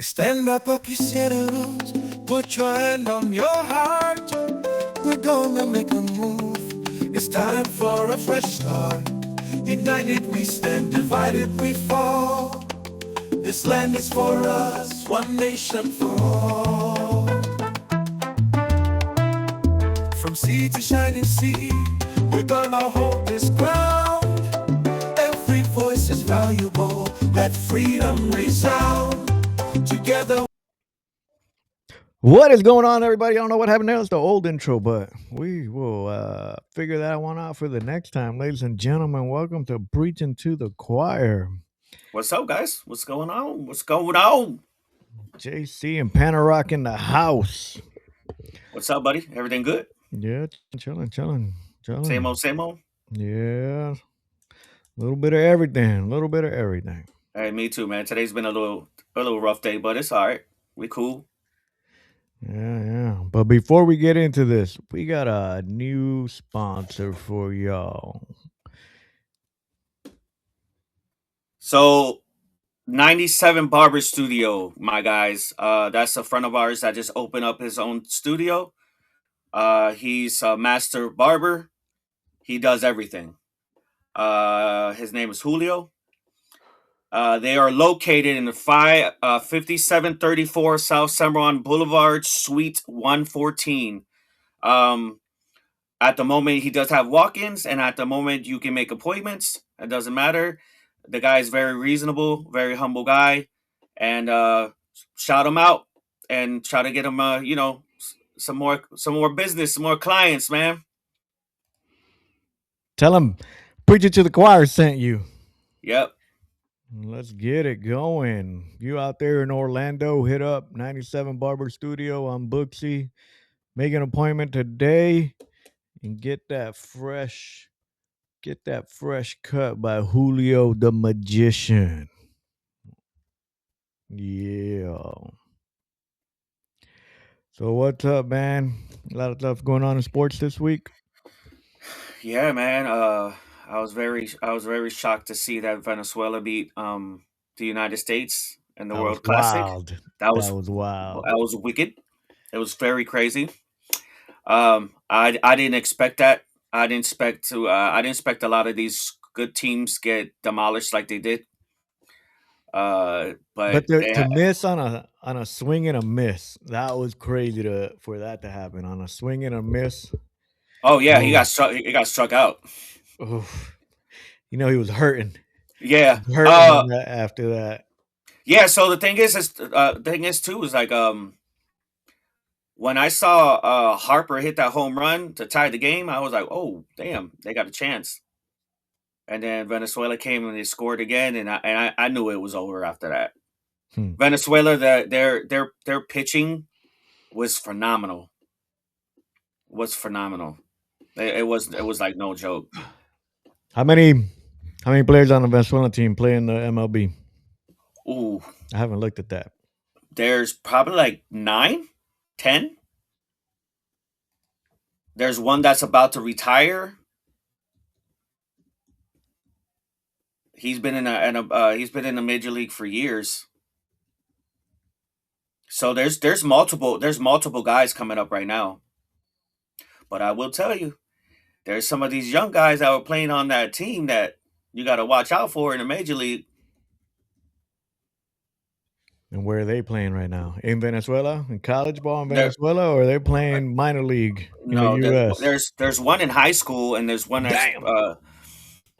Stand up, you citizens. Put your hand on your heart. We're gonna make a move. It's time for a fresh start. United we stand, divided we fall. This land is for us, one nation for all. From sea to shining sea, we're gonna hold this ground. Every voice is valuable, let freedom resound. Together. What is going on, everybody? I don't know what happened there. It's the old intro, but we will figure that one out for the next time. Ladies and gentlemen, welcome to Preaching to the Choir. What's up, guys? What's going on? What's going on? JC and Panarock in the house. What's up, buddy? Everything good? Yeah, chilling. Same old, same old. Yeah, a little bit of everything. Hey, me too, man. Today's been a little rough day, but it's all right. We cool. Yeah. But before we get into this, we got a new sponsor for y'all. So, 97 Barber Studio, my guys. That's a friend of ours that just opened up his own studio. He's a master barber. He does everything. His name is Julio. They are located in the 5734 South Cimarron Boulevard, Suite 114. At the moment, he does have walk-ins, and at the moment, you can make appointments. It doesn't matter. The guy is very reasonable, very humble guy, and shout him out and try to get him, some more business, some more clients, man. Tell him Preaching to the Choir sent you. Yep. Let's get it going. You out there in Orlando, hit up 97 Barber Studio on Booksy. Make an appointment today and get that fresh cut by Julio the Magician. Yeah. So what's up, man? A lot of stuff going on in sports this week. Yeah, man. I was very shocked to see that Venezuela beat the United States in the That was World Classic. wild. That That was was wild. that was wicked. It was very crazy. I didn't expect that. I didn't expect a lot of these good teams get demolished like they did. But But to miss on a swing and a miss, that was crazy for that to happen on a swing and a miss. oh yeah, he Oh, got struck. He got struck out. oof. He was hurting. Yeah. Hurting after that. Yeah. So the thing is too is like when I saw Harper hit that home run to tie the game, I was like, oh damn, they got a chance. And then Venezuela came and they scored again, and I knew it was over after that. Venezuela, their pitching was phenomenal. It was like no joke. How many players on the Venezuelan team play in the MLB? Ooh, I haven't looked at that. there's probably like 9, 10. There's one that's about to retire. He's been in a major league for years. So there's multiple guys coming up right now. But I will tell you, there's some of these young guys that were playing on that team that you got to watch out for in the major league. And where are they playing right now? In Venezuela? In college ball in Venezuela? Or are they playing minor league in the U.S.? There's one in high school, and there's one that's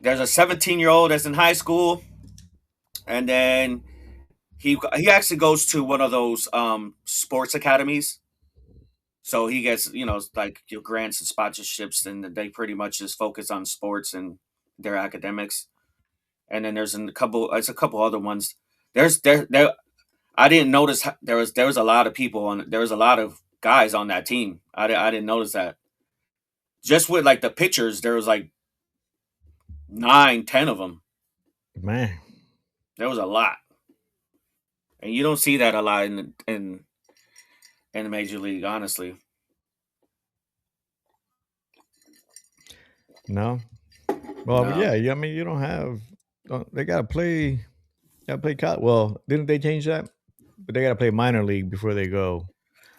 there's a 17-year-old that's in high school, and then he actually goes to one of those sports academies. So he gets like your grants and sponsorships, and they pretty much just focus on sports and their academics. And then there's a couple other ones. There I didn't notice there was a lot of people there was a lot of guys on that team. I didn't notice that. Just with like the pitchers, there was like 9, 10 of them. Man, there was a lot, and you don't see that a lot in the major league, honestly. No. Well, No. yeah. I mean, you don't have. They gotta play. Gotta play college. Well, didn't they change that? but they gotta play minor league before they go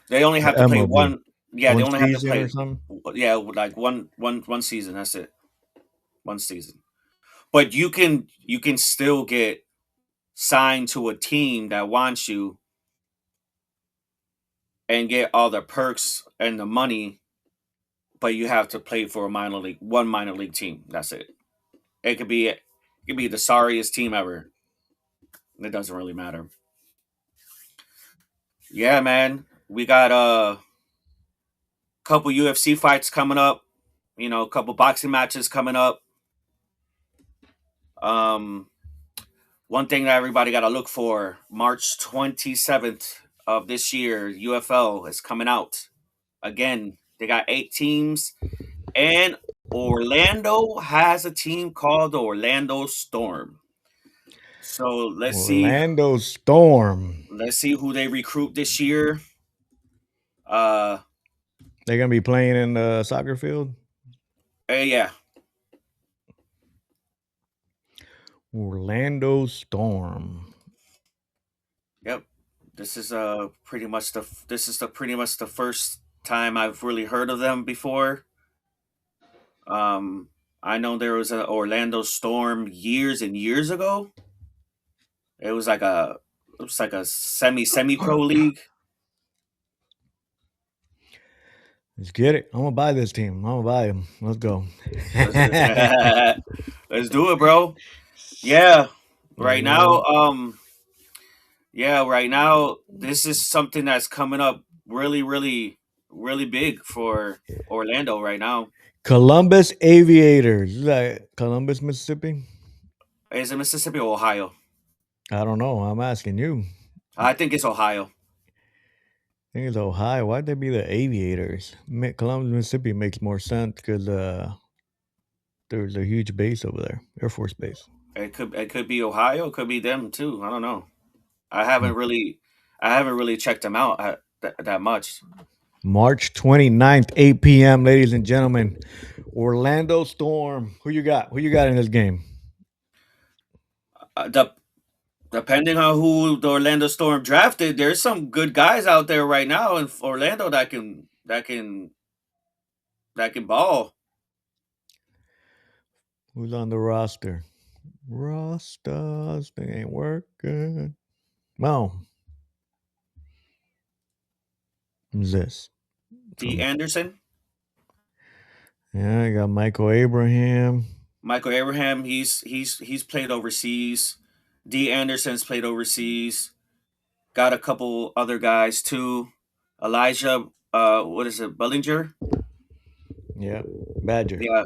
They only to have to play MLB. one. Yeah, they One only have to season or play. something. Yeah, like one season. That's it. One season. But you can still get signed to a team that wants you and get all the perks and the money, but you have to play for one minor league team. That's it. It could be the sorriest team ever. It doesn't really matter. Yeah, man. We got a couple UFC fights coming up. A couple boxing matches coming up. Um, One thing that everybody got to look for: March 27th of this year, UFL is coming out again. They got 8 teams, and Orlando has a team called the Orlando Storm. So Orlando Storm. let's see who they recruit this year. Uh, They're gonna be playing in the soccer field. yeah, Orlando Storm. yep. This is pretty much the first time I've really heard of them before. Um, I know there was an Orlando Storm years and years ago. It was like a semi pro league. Let's get it. I'm gonna buy this team. I'm gonna buy them. Let's go. Let's do, let's do it, bro. Yeah, right now, Orlando. right now, this is something that's coming up really, really, really big for Orlando right now. Columbus Aviators. Is that Columbus, Mississippi? Is it Mississippi or Ohio? I don't know. I'm asking you. I think it's Ohio. I think it's Ohio. Why'd they be the Aviators? Columbus, Mississippi makes more sense because there's a huge base over there, Air Force Base. It could be Ohio. It could be them too. I don't know. I Hmm. haven't really checked them out that much. March 29th, 8 p.m., ladies and gentlemen. Orlando Storm. Who you got? Who you got in this game? The Depending on who the Orlando Storm drafted, there's some good guys out there right now in Orlando that can ball. Who's on the roster? Rosters, they ain't working. Well, who's this? D. From Anderson, I got Michael Abraham. Michael Abraham, he's played overseas. D. Anderson's played overseas. Got a couple other guys too. Elijah, what is it, Bellinger? Yeah, Badger. Yeah,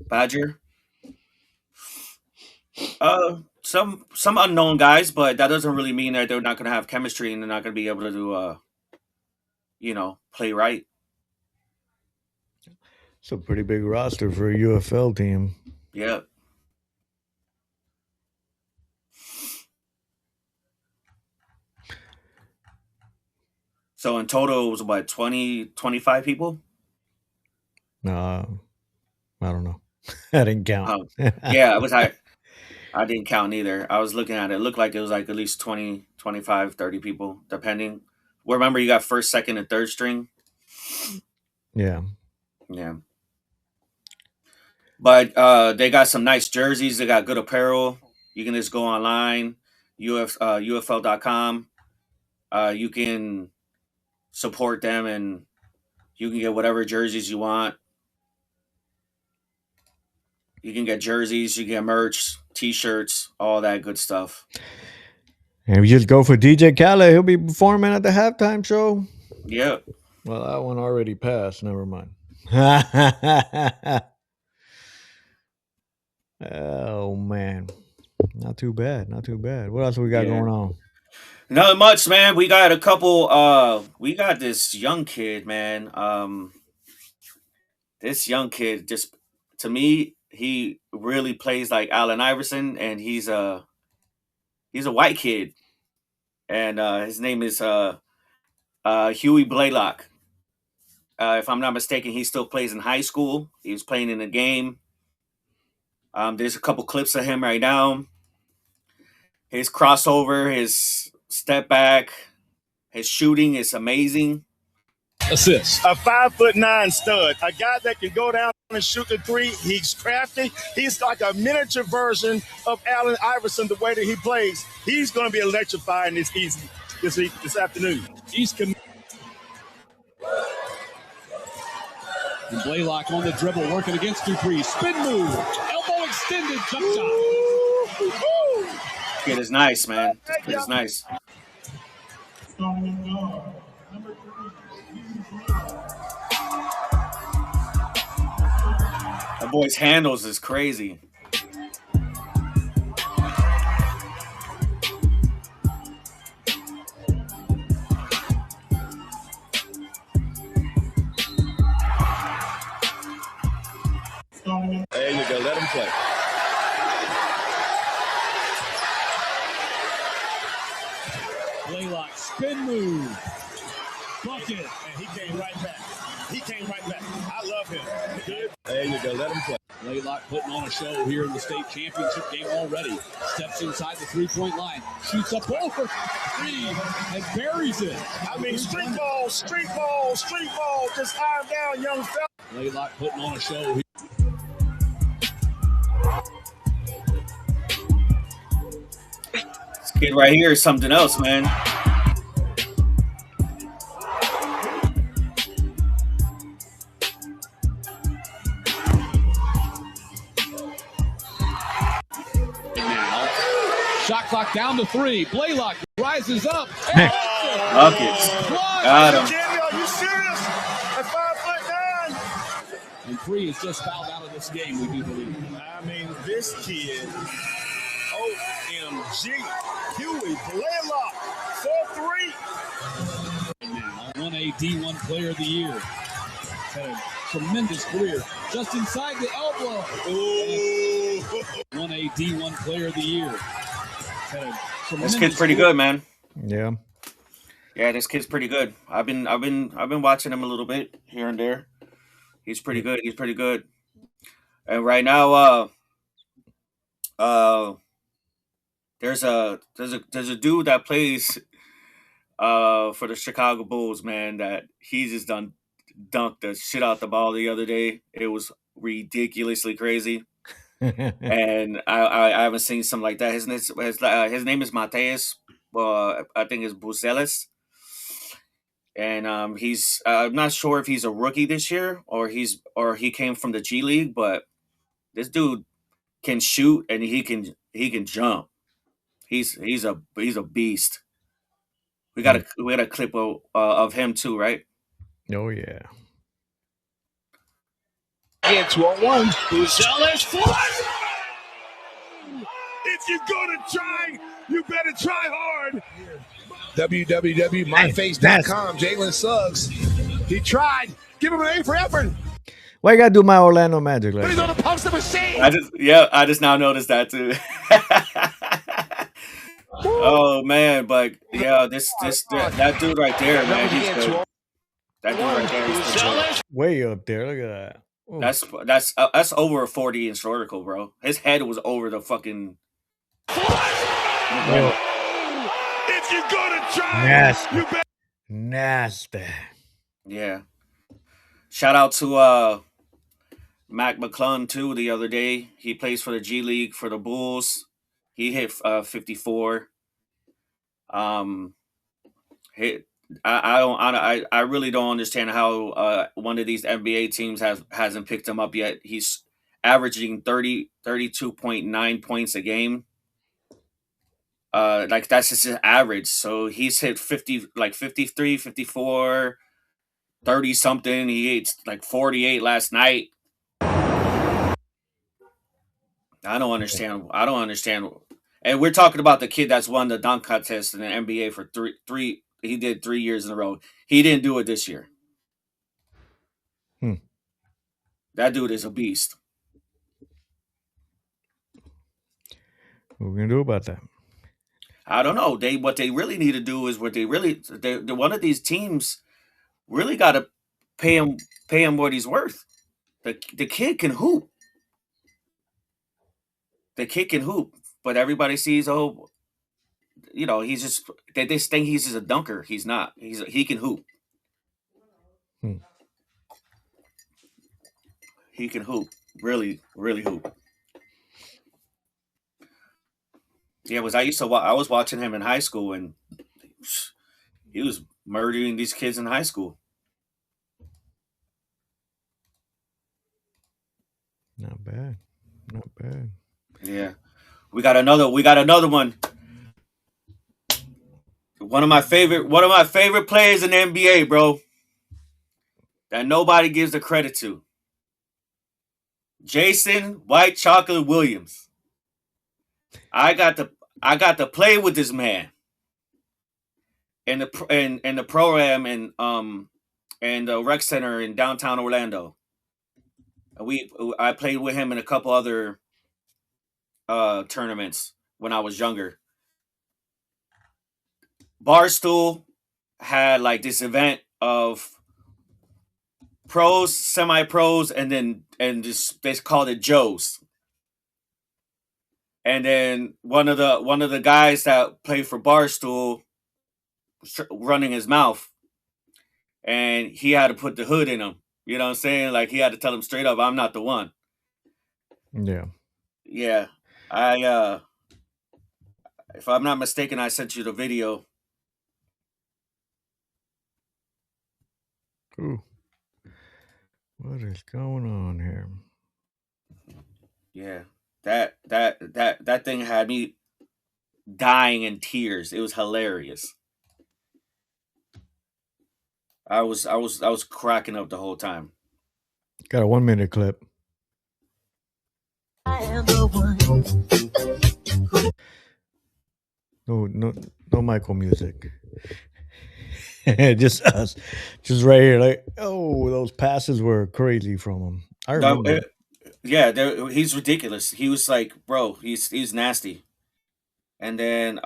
Badger. Some unknown guys, but that doesn't really mean that they're not going to have chemistry and they're not going to be able to do play right. It's a pretty big roster for a UFL team. Yeah. So in total, it was what, 20, 25 people? Uh, I don't know. I didn't count. Yeah, I didn't count either. I was looking at it. It looked like it was like at least 20, 25, 30 people, depending. Remember, you got first, second, and third string. Yeah. Yeah. But they got some nice jerseys. They got good apparel. You can just go online, UFL.com. You can support them and you can get whatever jerseys you want. You can get jerseys, you can get merch, t-shirts, all that good stuff. And we just go for DJ Khaled. He'll be performing at the halftime show. Yeah. Well, that one already passed. Never mind. Oh man, not too bad. Not too bad. What else we got Yeah. going on? Not much, man. We got a couple we got this young kid, man. This young kid just, to me, he really plays like Allen Iverson, and he's a white kid. And his name is Huey Blaylock. If I'm not mistaken, he still plays in high school. He was playing in a game. There's a couple clips of him right now. His crossover, his step back. His shooting is amazing. Assist. A 5'9" stud, a guy that can go down and shoot the three. He's crafty. He's like a miniature version of Allen Iverson. The way that he plays, he's going to be electrifying this afternoon. And Blaylock on the dribble, working against Dupree. Spin move, elbow extended, jump shot. Kid is nice, man. This kid is nice. That boy's handles is crazy. There you go. Let him play. Blaylock, spin move, bucket. And he came right back. I love him. Good. There you go. Let him play. Blaylock putting on a show here in the state championship game already. Steps inside the three-point line, shoots up over three, and buries it. I mean, street ball. Just iron down, young fella. Blaylock putting on a show here. This kid right here is something else, man. Now, shot clock down to 3. Blaylock rises up. Buckets. Got him. Jimmy, are you serious? At 5'9"? And 3 is just fouled out of this game, we do believe. I mean, this kid, OMG, Huey Blaylock, 4'3". Now, 1A D1 Player of the Year. Had a tremendous career. Just inside the elbow. Ooh. 1A D1 Player of the Year. Had a tremendous This kid's pretty good, man. Yeah. Yeah, this kid's pretty good. I've been watching him a little bit here and there. He's pretty good. And right now, there's a dude that plays for the Chicago Bulls, man, that he's just dunked the shit out the ball the other day. It was ridiculously crazy. And I haven't seen something like that. His name is Mateus. Well, I think it's Buzelis. And he's I'm not sure if he's a rookie this year or he came from the G League, but this dude can shoot and he can jump. He's a beast. We got a clip of him too, right? Oh yeah. Yeah, 2-on-1. Buzelis flush! If you're gonna try, you better try hard. www.myface.com. Jalen Suggs. He tried. Give him an A for effort. Why you gotta do my Orlando Magic like But he's that? on the post of machine. I just now noticed that too. Oh man, but yeah, that dude right there, man, he's good. That dude right there is good. Way up there. Look at that. Ooh. That's over a 40-inch vertical, bro. His head was over the fucking. Yo, If you're gonna try, nasty. you better. Nasty. Yeah. Shout out to Mac McClung too the other day. He plays for the G League for the Bulls. He hit 54. I really don't understand how one of these NBA teams hasn't picked him up yet. He's averaging 32.9 points a game. Like that's just his average. So he's hit 53, 54, 30 something. He hit like 48 last night. I don't understand. And we're talking about the kid that's won the dunk contest in the NBA for three. He did 3 years in a row. He didn't do it this year. That dude is a beast. What are we gonna do about that? I don't know. What they really need to do is one of these teams really got to pay him what he's worth. The kid can hoop. But everybody sees, he's just they think he's just a dunker. He's not. He can hoop. He can hoop. Really, really hoop. Yeah, I was watching him in high school, and he was murdering these kids in high school. Not bad. Not bad. Yeah. We got another one. One of my favorite players in the NBA, bro. That nobody gives the credit to. Jason White Chocolate Williams. I got to play with this man in the program and the rec center in downtown Orlando. I played with him in a couple other tournaments when I was younger. Barstool had like this event of pros, semi-pros, and they called it Joes. And then one of the guys that played for Barstool was running his mouth, and he had to put the hood in him. You know what I'm saying? Like he had to tell him straight up, "I'm not the one." Yeah. Yeah. If I'm not mistaken, I sent you the video. Ooh. What is going on here? Yeah. That thing had me dying in tears. It was hilarious. I was cracking up the whole time. Got a 1-minute clip. No Michael music. Just us. Just right here. Like, oh, those passes were crazy from him. I remember. He's ridiculous. He was like, bro, he's nasty. And then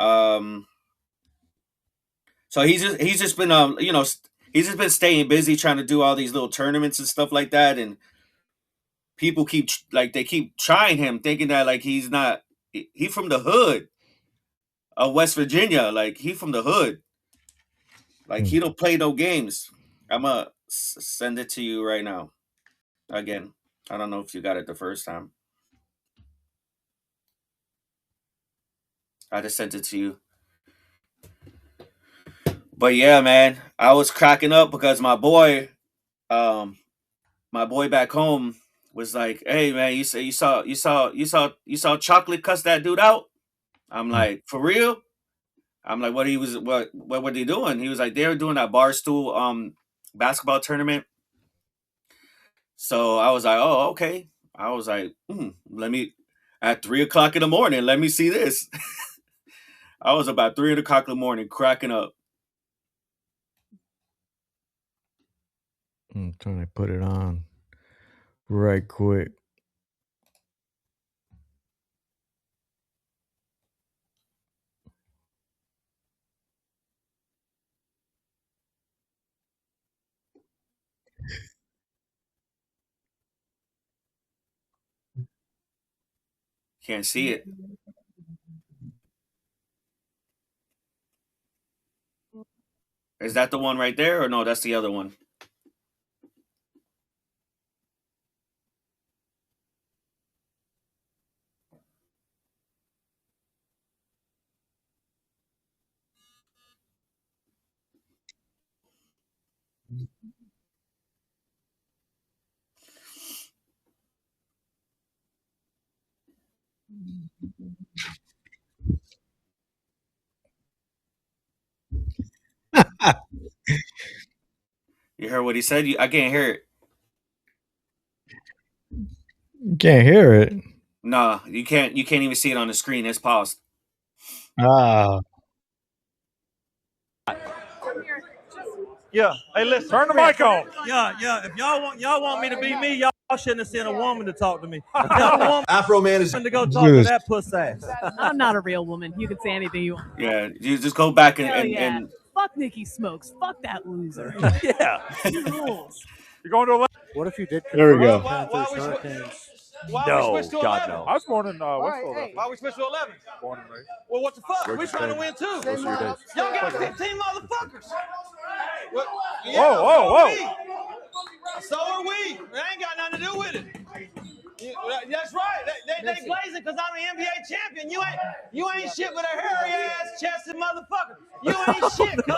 so he's just been he's just been staying busy trying to do all these little tournaments and stuff like that, and people keep trying him, thinking that like he's not. He from the hood of West Virginia. Like he from the hood. Like he don't play no games. I'm gonna send it to you right now. Again, I don't know if you got it the first time. I just sent it to you. But yeah, man, I was cracking up because my boy back home was like, "Hey, man, you saw Chocolate cuss that dude out?" I'm like, "For real?" I'm like, "What were they doing?" He was like, "They were doing that Barstool basketball tournament." So I was like, "Oh, okay." I was like, "Let me at 3:00 in the morning. Let me see this." I was about 3:00 in the morning cracking up. I'm trying to put it on right quick. Can't see it. Is that the one right there, or no? That's the other one. You heard what he said? I can't hear it. You can't hear it. No, you can't. You can't even see it on the screen. It's paused. Ah. Yeah. Hey, listen. Turn the mic on. Yeah. If y'all want me to be me, y'all shouldn't have sent a woman to talk to me. Afro man is to go talk to that pussy ass. I'm not a real woman. You can say anything you want. Yeah, you just go back and fuck Nikki Smokes. Fuck that loser. Yeah. Rules. You're going to a. What if you did? There we go. Panthers, Hurricanes. Why No, we switched to God 11? no. I was born in West Philadelphia. Why we switched to 11? Born and raised. Well, what the fuck? Where'd We you trying to stay? win too. Most of your days. Y'all got 15 motherfuckers. Well, Whoa. So are we. That ain't got nothing to do with it. That's right. They blazing because I'm an NBA champion. You ain't shit with a hairy ass chested motherfucker. You ain't shit, cuz.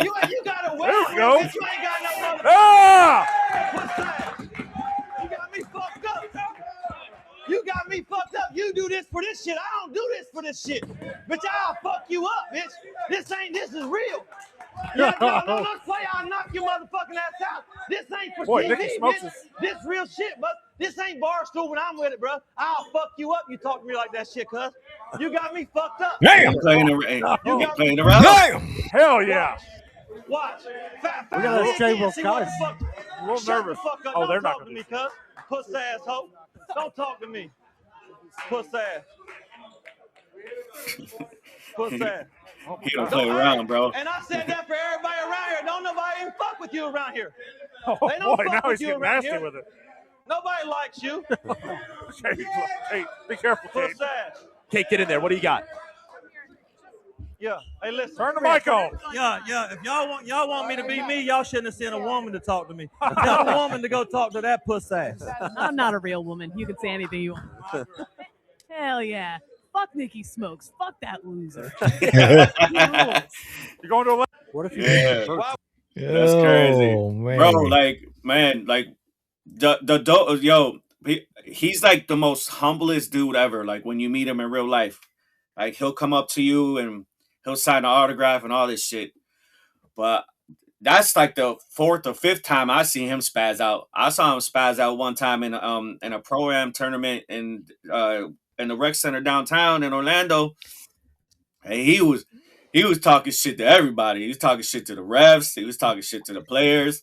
You got a There we go. but you ain't got no motherfucker. Ah! What's that? You got me fucked up. You got me fucked up. You do this for this shit. I don't do this for this shit. Bitch, I'll fuck you up, bitch. This is real. Yeah, no, let's play. I'll knock your motherfucking ass out. This ain't for Boy, TV, Nicky Smokes bitch. is... This real shit, but this ain't Barstool when I'm with it, bro. I'll fuck you up. You talk to me like that shit, cuz. You got me fucked up. Damn! He playing around. Damn! Hell yeah. Watch. We got a stable See guys. what the fuck. A little Shut nervous. the fuck up. Oh, Don't they're not talk to going me, to. cuz. Puss asshole. Don't talk to me. Puss ass. Puss ass. He don't play around, bro. And I said that for everybody around here. Don't nobody even fuck with you around here. Oh, They don't boy, fuck now with he's you getting around nasty here. with it. Nobody likes you. Hey, be careful, Kate. Puss ass. Kate, get in there. What do you got? Yeah. Hey, listen. Turn the mic on. Yeah. If y'all want me to be me, y'all shouldn't have sent a woman to talk to me. Tell a woman to go talk to that puss ass. I'm not a real woman. You can say anything you want. Hell yeah. Fuck Nikki Smokes. Fuck that loser. You're going to 11? What if you Yeah. That's Oh, crazy, man. bro. Like, man, like he's like the most humblest dude ever. Like when you meet him in real life, like he'll come up to you and he'll sign an autograph and all this shit. But that's like the fourth or fifth time I seen him spaz out. I saw him spaz out one time in a pro-am tournament in the rec center downtown in Orlando. And he was talking shit to everybody. He was talking shit to the refs. He was talking shit to the players.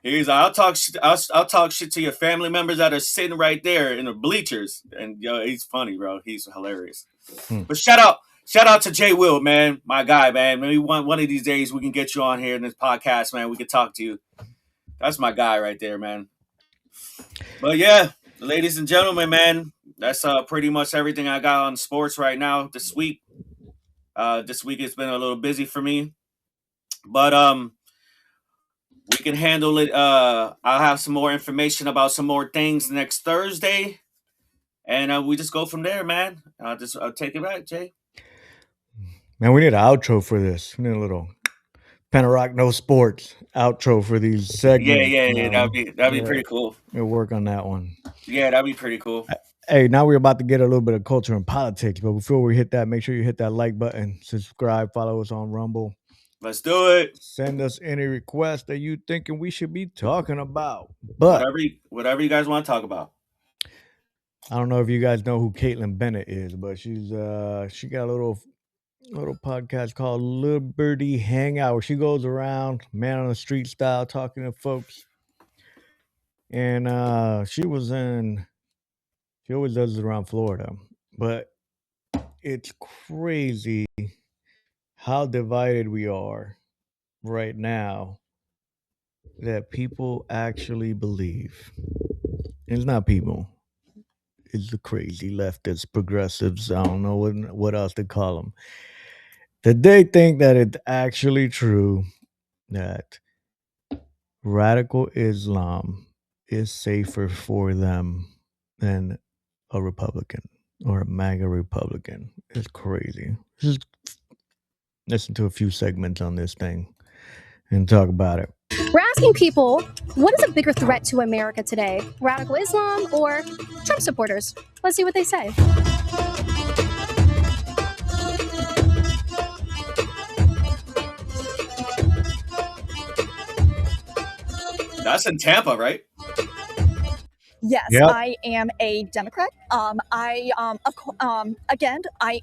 He was like, I'll talk shit to your family members that are sitting right there in the bleachers. And he's funny, bro. He's hilarious. But shout out to Jay Will, man, my guy, man. Maybe one of these days we can get you on here in this podcast, man. We can talk to you. That's my guy right there, man. But yeah, ladies and gentlemen, man, that's pretty much everything I got on sports right now this week. This week it's been a little busy for me, but we can handle it. I'll have some more information about some more things next Thursday, and we just go from there, man. I'll take it back, Jay. Man, we need an outro for this. We need a little Panarock No Sports outro for these segments. Yeah. That'd be pretty cool. We'll work on that one. Yeah, that'd be pretty cool. Hey, now we're about to get a little bit of culture and politics, but before we hit that, make sure you hit that like button, subscribe, follow us on Rumble. Let's do it. Send us any requests that you thinking we should be talking about. But whatever you guys want to talk about. I don't know if you guys know who Caitlin Bennett is, but she got a little podcast called Liberty Hangout where she goes around man on the street style talking to folks. And she always does it around Florida, but it's crazy how divided we are right now that people actually believe. It's not people. It's the crazy leftists, progressives. I don't know what else to call them. That they think that it's actually true that radical Islam is safer for them than a Republican or a MAGA Republican. It's crazy. Just listen to a few segments on this thing and talk about it. We're asking people, what is a bigger threat to America today? Radical Islam or Trump supporters? Let's see what they say. That's in Tampa, right? Yes, Yep. I am a Democrat. I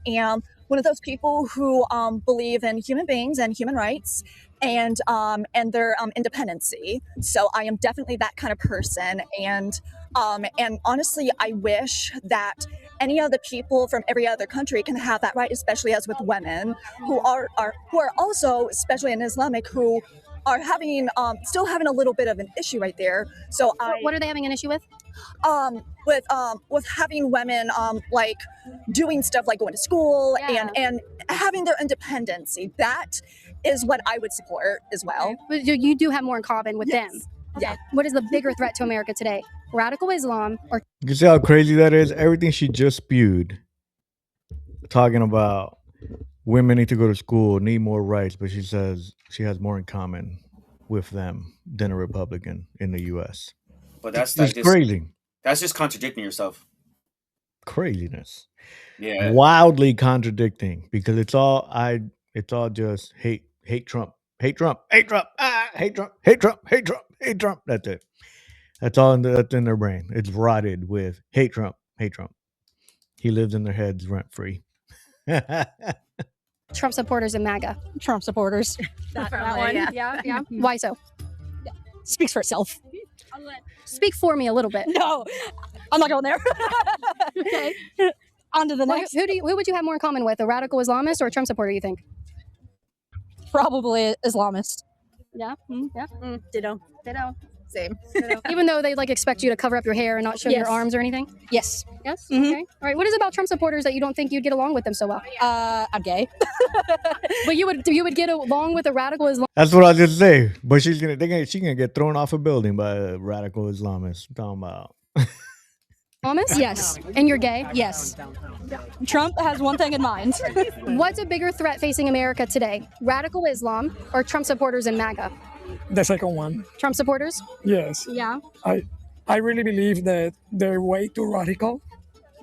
am one of those people who believe in human beings and human rights and their independency. So I am definitely that kind of person. And honestly, I wish that any other people from every other country can have that right, especially as with women who are also, especially in Islamic, who are having still having a little bit of an issue right there. So What are they having an issue with? With having women like doing stuff like going to school and having their independency. That is what I would support as well. But you do have more in common with them. Yeah. What is the bigger threat to America today? Radical Islam or You can see how crazy that is? Everything she just spewed, talking about women need to go to school, need more rights, but she says she has more in common with them than a Republican in the U.S. But that's It's crazy. That's just contradicting yourself. Craziness. Yeah. Wildly contradicting, because it's all just hate Trump, hate Trump, hate Trump, hate Trump, hate Trump, hate Trump, hate Trump. That's it. That's all that's in their brain. It's rotted with hate Trump, hate Trump. He lives in their heads rent free. Trump supporters and MAGA? Trump supporters. That one? Yeah. Why so? Speaks for itself. Speak for me a little bit. No, I'm not going there. Okay. On to the Well, next. who would you have more in common with? A radical Islamist or a Trump supporter, you think? Probably Islamist. Yeah. Yeah. Ditto. Ditto. Same. Even though they like expect you to cover up your hair and not show your Yes. arms or anything? Yes. Yes. Mhm. Okay. All right. What is it about Trump supporters that you don't think you'd get along with them so well? I'm gay. But you would get along with a radical Islam. That's what I was just say. But she's gonna get thrown off a building by a radical Islamist. I'm talking about. Islamist? Yes. And you're gay? Yes. Trump has one thing in mind. What's a bigger threat facing America today? Radical Islam or Trump supporters and MAGA? The second one. Trump supporters? Yes. Yeah. I really believe that they're way too radical.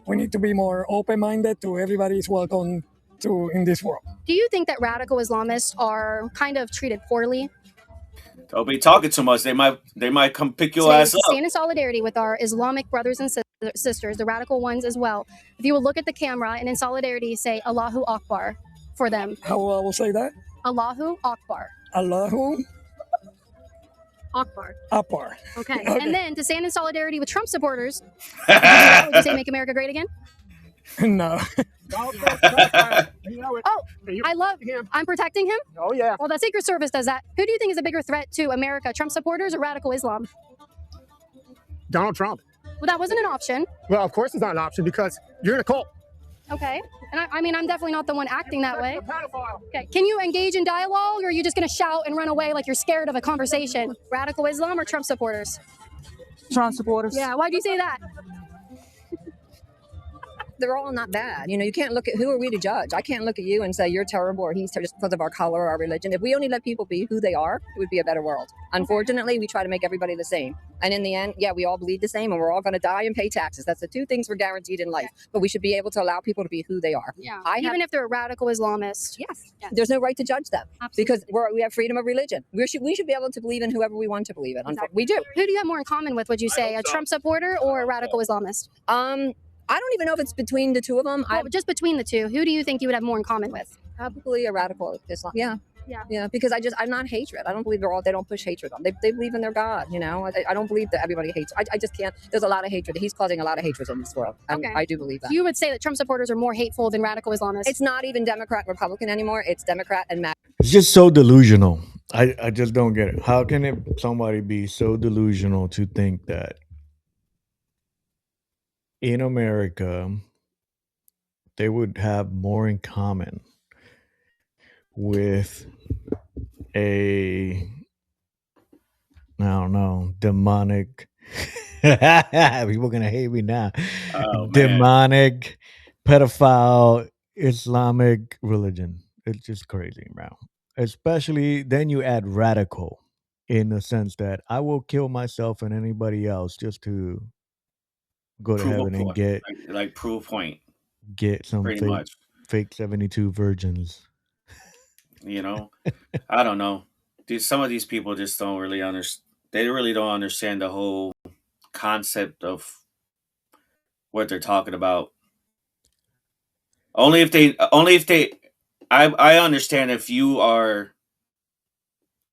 We need to be more open-minded to everybody is welcome to in this world. Do you think that radical Islamists are kind of treated poorly? Don't be talking too much. They might come pick your ass up. Stand in solidarity with our Islamic brothers and sisters, the radical ones as well. If you would look at the camera and in solidarity say Allahu Akbar for them. How I will say that? Allahu Akbar. Allahu Akbar. Akbar. Okay. Okay. And then to stand in solidarity with Trump supporters, would you say make America great again? No. Oh, I'm protecting him? Oh, yeah. Well, the Secret Service does that. Who do you think is a bigger threat to America, Trump supporters or radical Islam? Donald Trump. Well, that wasn't an option. Well, of course it's not an option because you're in a cult. Okay. And I mean, I'm definitely not the one acting that way. Okay. Can you engage in dialogue or are you just going to shout and run away like you're scared of a conversation? Radical Islam or Trump supporters? Trump supporters. Yeah. Why do you say that? They're all not bad. You know, you can't look at, who are we to judge? I can't look at you and say you're terrible or he's just because of our color or our religion. If we only let people be who they are, it would be a better world. Unfortunately, we try to make everybody the same. And in the end, yeah, we all bleed the same and we're all going to die and pay taxes. That's the two things we're guaranteed in life. But we should be able to allow people to be who they are. Yeah. Even if they're a radical Islamist. Yes. There's no right to judge them. Because we have freedom of religion. We should be able to believe in whoever we want to believe in. We do. Who do you have more in common with, would you say? A Trump supporter or a radical Islamist? I don't even know if it's between the two of them. Just between the two, who do you think you would have more in common with? Probably a radical Islam. Yeah, because I'm not hatred. I don't believe they don't push hatred on. They believe in their God, you know. I don't believe that everybody hates. I just can't. There's a lot of hatred. He's causing a lot of hatred in this world. Okay. I do believe that. So you would say that Trump supporters are more hateful than radical Islamists? It's not even Democrat, Republican anymore. It's Democrat and MAGA. It's just so delusional. I just don't get it. How can somebody be so delusional to think that in America they would have more in common with I don't know, demonic. People gonna hate me now. Oh, man. Demonic, pedophile, Islamic religion. It's just crazy, bro. Especially then you add radical in the sense that I will kill myself and anybody else just to go to Prove a heaven and point. get like prove a point. Get some Pretty much. fake 72 virgins. You know, I don't know. Some of these people just don't really understand. They really don't understand the whole concept of what they're talking about. Only if they. I understand if you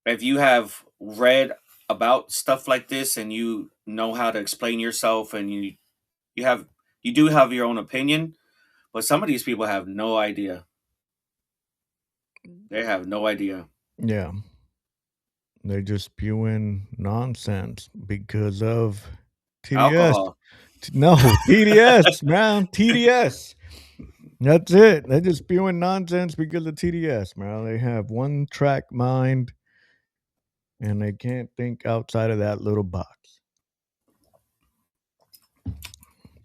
have read about stuff like this and you know how to explain yourself and you do have your own opinion, but some of these people have no idea. They have no idea. Yeah. They're just spewing nonsense because of TDS. Alcohol. No, TDS, man. TDS. That's it. They're just spewing nonsense because of TDS, man. They have one track mind and they can't think outside of that little box.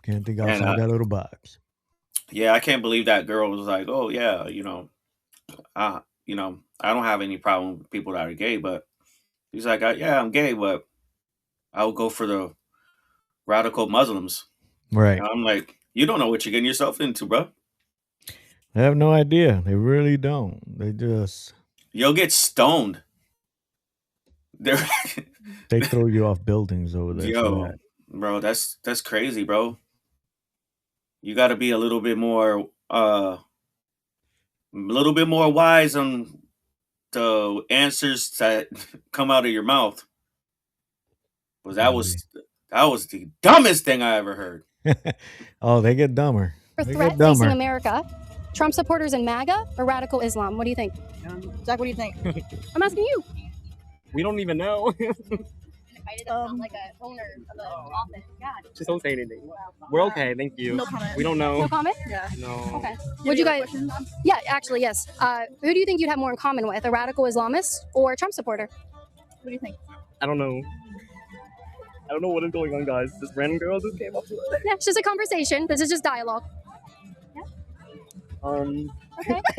Can't think outside that little box. Yeah, I can't believe that girl was like, "Oh yeah, I don't have any problem with people that are gay," but he's like, "Yeah, I'm gay, but I will go for the radical Muslims." Right. And I'm like, "You don't know what you're getting yourself into, bro. They have no idea. They really don't. They just You'll get stoned." they throw you off buildings over there. Yo, bro, that's crazy, bro. You got to be a little bit more wise on the answers that come out of your mouth. Because that was the dumbest thing I ever heard. Oh, they get dumber. Or They threat get dumber. facing America, Trump supporters and MAGA, or radical Islam? What do you think? Zach, what do you think? I'm asking you. We don't even know. Like a owner of the office. God. Just don't say anything. We're okay, thank you. No comment. We don't know. No comment? Yeah. No. Okay. Would you guys? Yeah, actually, yes. Who do you think you'd have more in common with, a radical Islamist or a Trump supporter? What do you think? I don't know. I don't know what is going on, guys. This random girl just came up to us. Yeah, it's just a conversation. This is just dialogue. Okay.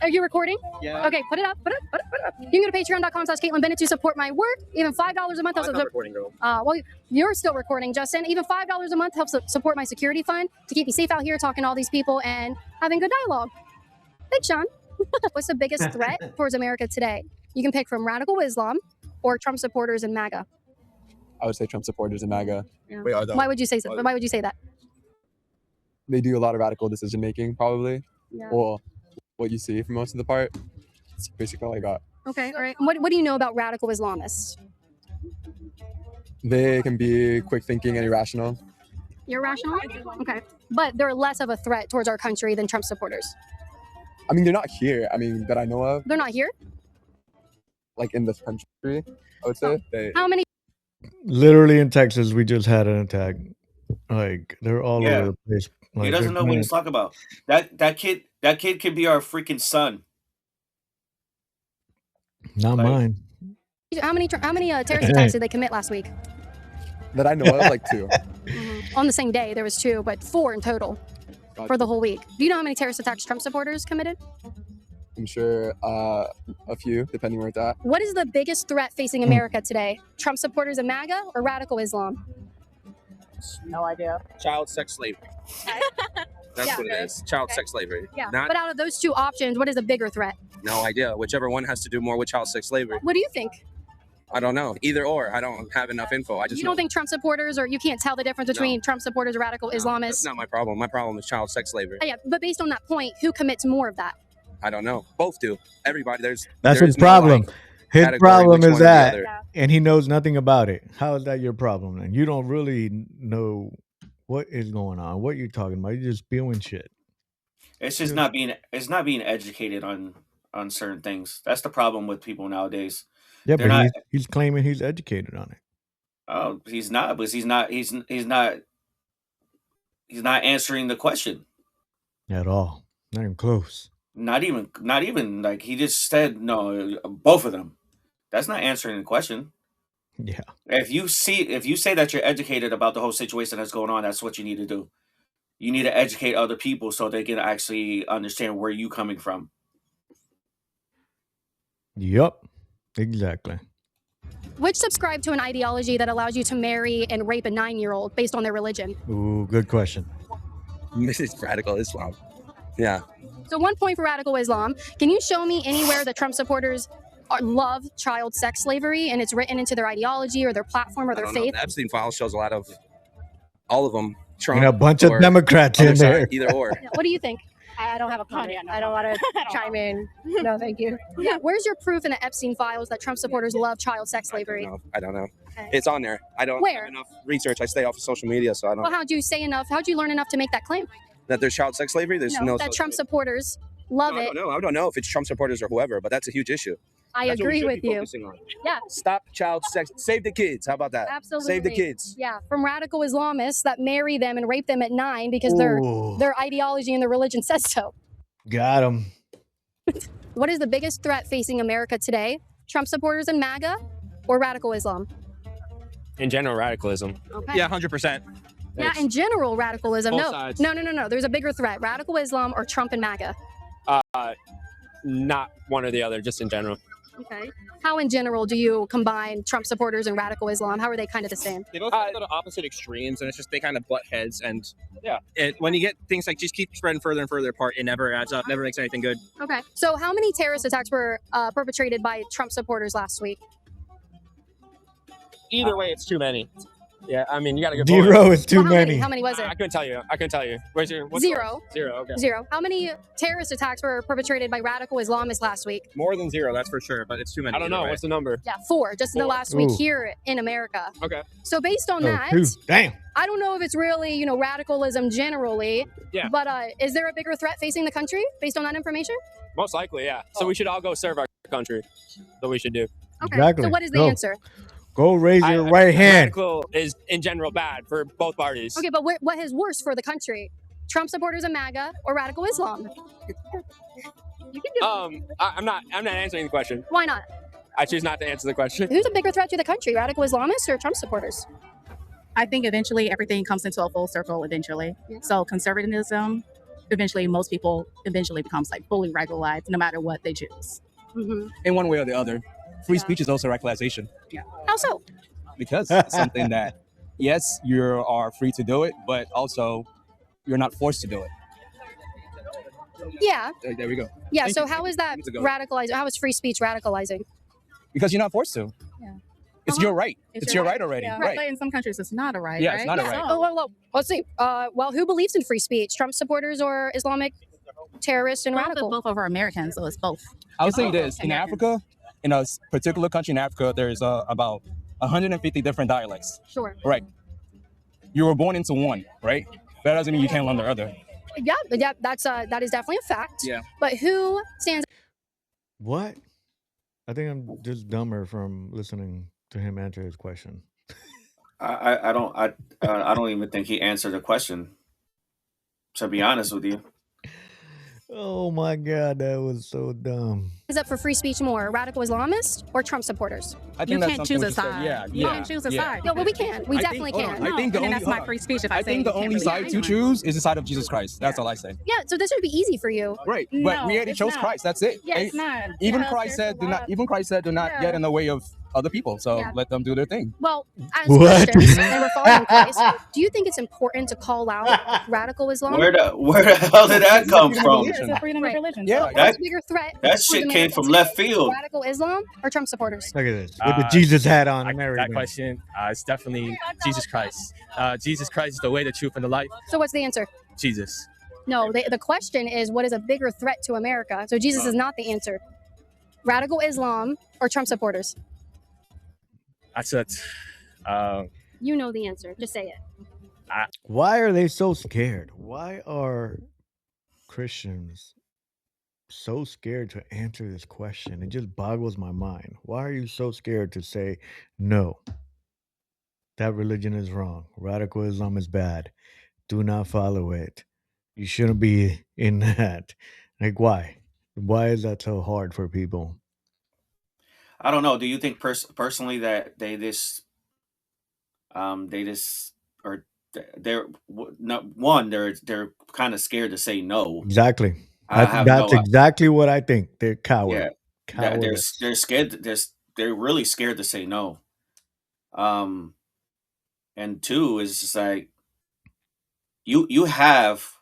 Are you recording? Yeah. Okay, put it up. Put it up. You can go to patreon.com/Caitlin Bennett to support my work. Even $5 a month helps. I'm not recording, girl. Well, you're still recording, Justin. Even $5 a month helps support my security fund to keep me safe out here talking to all these people and having good dialogue. Thanks, Sean. What's the biggest threat towards America today? You can pick from radical Islam or Trump supporters and MAGA. I would say Trump supporters and MAGA. Yeah. Wait, Why would you say so? Why would you say that? They do a lot of radical decision making, probably. Yeah. Well, what you see for most of the part. It's basically all I got. Okay, all right. And what do you know about radical Islamists? They can be quick thinking and irrational. You're rational? Okay. But they're less of a threat towards our country than Trump supporters. I mean, they're not here. I mean, that I know of. They're not here? Like in this country, I would say. How many? Literally in Texas, we just had an attack. Like they're all Yeah. over the place. Like, He doesn't know what he's talking about. That kid can be our freaking son. Not mine. How many terrorist attacks did they commit last week? That I know of, like 2. On the same day, there was 2, but 4 in total for the whole week. Do you know how many terrorist attacks Trump supporters committed? I'm sure a few, depending where it's at. What is the biggest threat facing America today? Trump supporters and MAGA or radical Islam? No idea. Child sex slavery. That's Yeah. what it is. Child sex slavery. Yeah. Not, But out of those 2 options, what is a bigger threat? no idea. Whichever one has to do more with child sex slavery. What do you think? I don't know. Either or. I don't have enough info. I just You know. don't think Trump supporters, or you can't tell the difference between Trump supporters and radical That's Islamists? not my problem. My problem is child sex slavery. Yeah, but based on that point, who commits more of that? I don't know. Both do. Everybody. That's there his is no, problem. like, His category problem which is one or the that, other. and he knows nothing about it. How is that your problem? Then you don't really know what is going on. What you're talking about? You're just spewing shit. It's just not being educated on certain things. That's the problem with people nowadays. Yeah, They're but not. he's claiming he's educated on it. Oh, he's not. But he's not answering the question. At all. Not even close. Not even like he just said no. Both of them. That's not answering the question. Yeah. If you say that you're educated about the whole situation that's going on, that's what you need to do. You need to educate other people so they can actually understand where you're coming from. Yup. Exactly. Which subscribe to an ideology that allows you to marry and rape a 9-year-old based on their religion? Ooh, good question. It's radical Islam. Yeah. So 1 point for radical Islam. Can you show me anywhere that Trump supporters love child sex slavery and it's written into their ideology or their platform or I their don't know. faith? The Epstein file shows a lot of all of them. Trump. And a bunch of or Democrats other in there. side, either or. What do you think? I don't have a comment. I don't want to chime in. No, thank you. Yeah, where's your proof in the Epstein files that Trump supporters love child sex slavery? No, I don't know. Okay. It's on there. I don't Where? have enough research. I stay off of social media, so I don't. Well, how'd you learn enough to make that claim? That there's child sex slavery. There's no. That Trump supporters love it. No, I don't know if it's Trump supporters or whoever, but that's a huge issue. I That's what we agree should with be you. focusing on. Yeah. Stop child sex. Save the kids. How about that? Absolutely. Save the kids. Yeah, from radical Islamists that marry them and rape them at 9 because Ooh. their ideology and their religion says so. Got him. What is the biggest threat facing America today? Trump supporters and MAGA or radical Islam? In general, radicalism. Okay. Yeah, 100%. Yeah, in general, radicalism. Both No. sides. No. There's a bigger threat. Radical Islam or Trump and MAGA? Not one or the other, just in general. Okay. How in general do you combine Trump supporters and radical Islam? How are they kind of the same? They both go to opposite extremes, and it's just they kind of butt heads. And yeah, when you get things like just keep spreading further and further apart, it never adds up, never makes anything good. Okay. So how many terrorist attacks were perpetrated by Trump supporters last week? Either way, it's too many. Yeah, I mean, you got to go. 0 is too Well, many. How many was it? I couldn't tell you. What's 0. yours? 0. Okay. 0. How many terrorist attacks were perpetrated by radical Islamists last week? More than 0, that's for sure, but it's too many. I don't know. What's the number? Yeah, 4, just in the 4. last week Ooh. here in America. Okay. So based on that, 2. Damn. I don't know if it's really, radicalism generally, Yeah. but is there a bigger threat facing the country based on that information? Most likely, yeah. So we should all go serve our country. That's what we should do. Okay. Exactly. So what is the Go. answer? Go raise your right hand. Radical is in general bad for both parties. Okay, but what is worse for the country? Trump supporters and MAGA or radical Islam? You can do I'm not answering the question. Why not? I choose not to answer the question. Who's a bigger threat to the country, radical Islamists or Trump supporters? I think eventually everything comes into a full circle eventually. So conservatism, eventually most people eventually becomes like fully radicalized no matter what they choose. Mm-hmm. In one way or the other. Free speech is also radicalization. Yeah. How so? Because it's something that, yes, you are free to do it, but also you're not forced to do it. Yeah. There we go. Yeah, Thank so you. how is that It's a go. radicalizing? How is free speech radicalizing? Because you're not forced to. Yeah. It's your right. It's your right already. Yeah. Right. But in some countries it's not a right, Yeah, right? it's not a right. Oh, well, let's see. Well, who believes in free speech? Trump supporters or Islamic terrorists and radical? Both of our Americans, so it's both. I would say this. In Africa, in a particular country in Africa, there's about 150 different dialects. Sure. Right. You were born into one, right? That doesn't mean you can't learn the other. Yeah, that is definitely a fact. Yeah. But who stands? What? I think I'm just dumber from listening to him answer his question. I don't even think he answered the question. To be honest with you. Oh my God, that was so dumb. Is up for free speech more, radical Islamists or Trump supporters? I think You that's can't something choose we a should say. side. Yeah, You yeah, can't choose a yeah. side. No, but we can. We I definitely think, hold can. on. I think the and only, that's my free speech if I say think the you can't only really side lie to on it. choose is the side of Jesus Christ. That's all I say. Yeah, so this would be easy for you. Right. But No, we already it's chose not. Christ. That's it. Yeah, it's not. Even Yeah, Christ there's said, a do not. lot. Even Christ said, do not Yeah. get in the way of other people. So Yeah. let them do their thing. Well, as What? Christians, and we're following Christ, do you think it's important to call out radical Islam? Where the hell did that come from? It's a freedom of Right. religion. Yeah. What's That a bigger threat? that towards shit came America from today? left field. Radical Islam or Trump supporters? Look at this. With the Jesus hat on and That everything. question, it's definitely Jesus Christ. Jesus Christ is the way, the truth, and the life. So what's the answer? Jesus. No, the question is, what is a bigger threat to America? So Jesus is not the answer. Radical Islam or Trump supporters? That's it. You know the answer. Just say it. Why are they so scared? Why are Christians so scared to answer this question? It just boggles my mind. Why are you so scared to say, no, that religion is wrong. Radical Islam is bad. Do not follow it. You shouldn't be in that. Like, why? Why is that so hard for people? I don't know. Do you think personally that they just or they're they're kind of scared to say no. Exactly. I have no That's exactly what I think. They're yeah. coward. They're Cowardice. they're scared. They're really scared to say no. And two is just like you have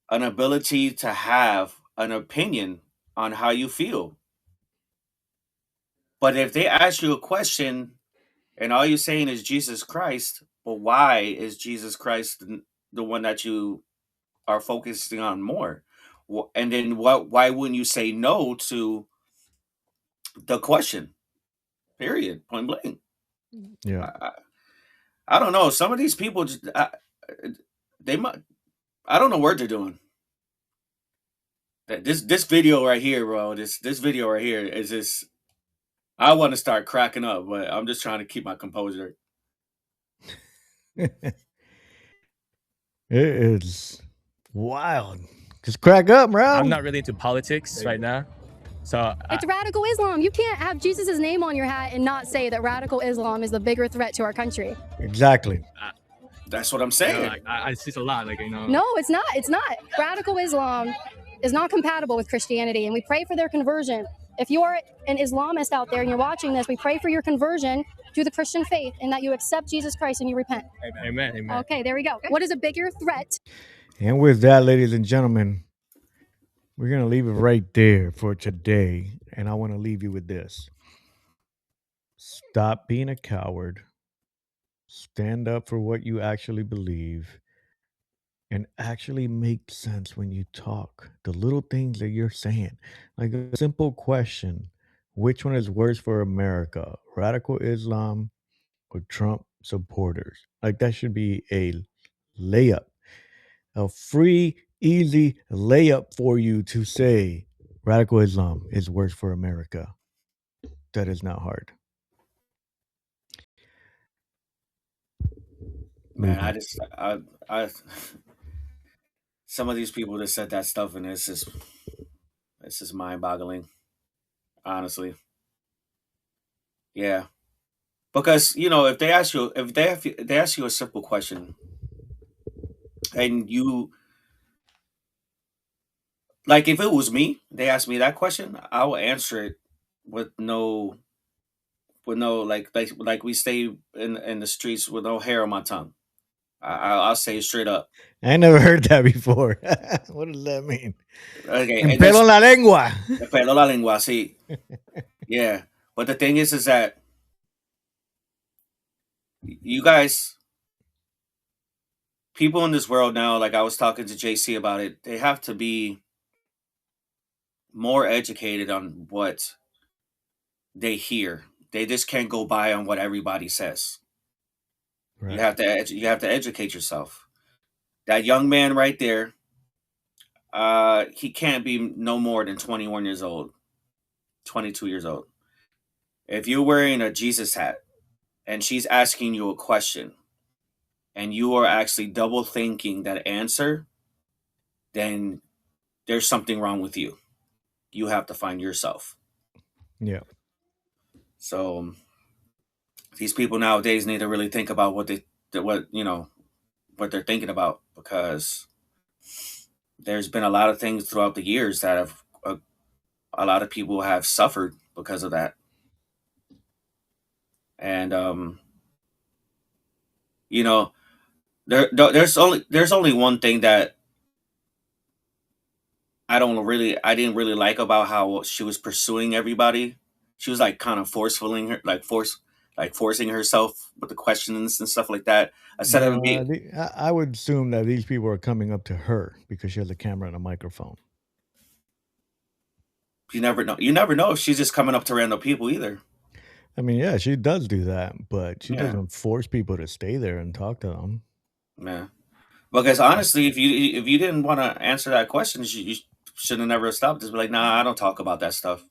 an ability to have an opinion on how you feel. But if they ask you a question and all you're saying is Jesus Christ, well, why is Jesus Christ the one that you are focusing on more? And then why wouldn't you say no to the question? Period. Point blank. Yeah. I don't know. Some of these people, they might. I don't know what they're doing. This video right here, bro. This video right here is just. I want to start cracking up, but I'm just trying to keep my composure. It is wild. Just crack up, bro. I'm not really into politics right now. So It's radical Islam. You can't have Jesus' name on your hat and not say that radical Islam is the bigger threat to our country. Exactly. That's what I'm saying. I see a lot, like, you know. No, it's not. It's not. Radical Islam is not compatible with Christianity, and we pray for their conversion. If you are an Islamist out there and you're watching this, we pray for your conversion to the Christian faith and that you accept Jesus Christ and you repent. Amen. Amen. Okay, there we go. What is a bigger threat? And with that, ladies and gentlemen, we're going to leave it right there for today. And I want to leave you with this. Stop being a coward. Stand up for what you actually believe. And actually make sense when you talk. The little things that you're saying. Like a simple question. Which one is worse for America? Radical Islam or Trump supporters? Like that should be a layup. A free, easy layup for you to say radical Islam is worse for America. That is not hard. Man, I some of these people that said that stuff, and it's just mind-boggling. Honestly, yeah. Because if they ask you a simple question, and you like, if it was me, they asked me that question, I will answer it with no like we stay in the streets with no hair on my tongue. I'll say it straight up. I never heard that before. What does that mean? Okay, En pelo la lengua. En pelo la lengua, sí. Yeah, but the thing is that you guys, people in this world now, like I was talking to JC about it, they have to be more educated on what they hear. They just can't go by on what everybody says. Right. You have to educate yourself. That young man right there, he can't be no more than 21 years old, 22 years old. If you're wearing a Jesus hat and she's asking you a question and you are actually double thinking that answer, then there's something wrong with you. You have to find yourself. Yeah. So these people nowadays need to really think about what they're thinking about, because there's been a lot of things throughout the years that have a lot of people have suffered because of that. And there's only one thing that I didn't really like about how she was pursuing everybody. She was like kind of forcing herself with the questions and stuff like that. I would assume that these people are coming up to her because she has a camera and a microphone. You never know. You never know if she's just coming up to random people either. I mean, yeah, she does do that, but she doesn't force people to stay there and talk to them. Yeah, because honestly, if you didn't want to answer that question, you should have never stopped. Just be like, nah, I don't talk about that stuff.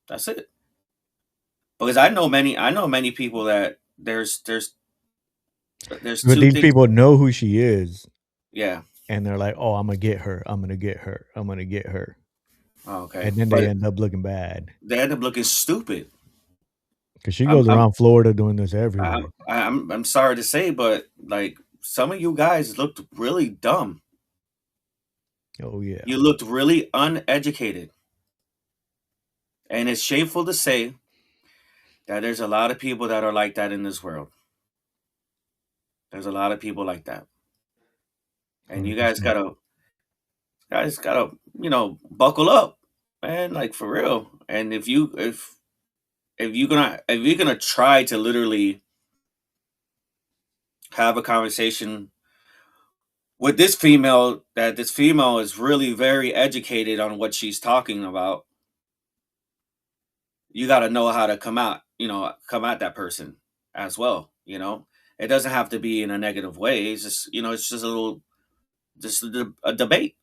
That's it. Because I know many people that there's but these people know who she is. Yeah. And they're like, oh, I'm gonna get her. I'm gonna get her. I'm gonna get her. Oh, okay. And then they end up looking bad. They end up looking stupid. Because she goes around Florida doing this everywhere. I'm sorry to say, but like some of you guys looked really dumb. Oh yeah. You looked really uneducated. And it's shameful to say that there's a lot of people that are like that in this world. There's a lot of people like that. And you guys gotta buckle up, man, like for real. And if you're gonna try to literally have a conversation with this female, that this female is really very educated on what she's talking about, you got to know how to come at that person as well. It doesn't have to be in a negative way. It's just, it's just a debate.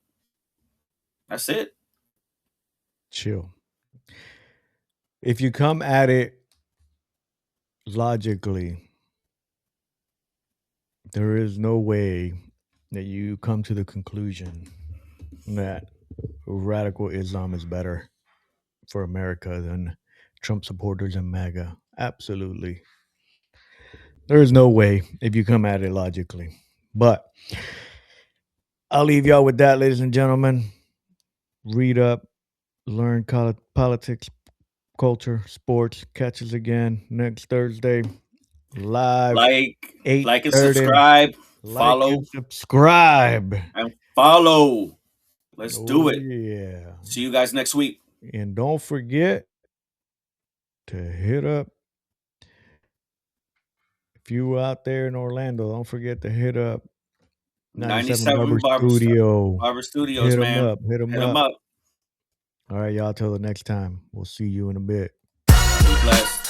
That's it. chill. If you come at it logically, there is no way that you come to the conclusion that radical Islam is better for America than Trump supporters and MAGA. Absolutely. There is no way if you come at it logically. But I'll leave y'all with that, ladies and gentlemen. Read up, learn politics, culture, sports. Catch us again next Thursday. Live. Like 8:30. and subscribe. Follow. And subscribe. And follow. Let's do it. Yeah. See you guys next week. And don't forget to hit up. If you out there in Orlando, don't forget to hit up 97 Barber Studio. Barber Studios, hit man. Hit them up. up. All right, y'all. Till the next time. We'll see you in a bit. Be blessed.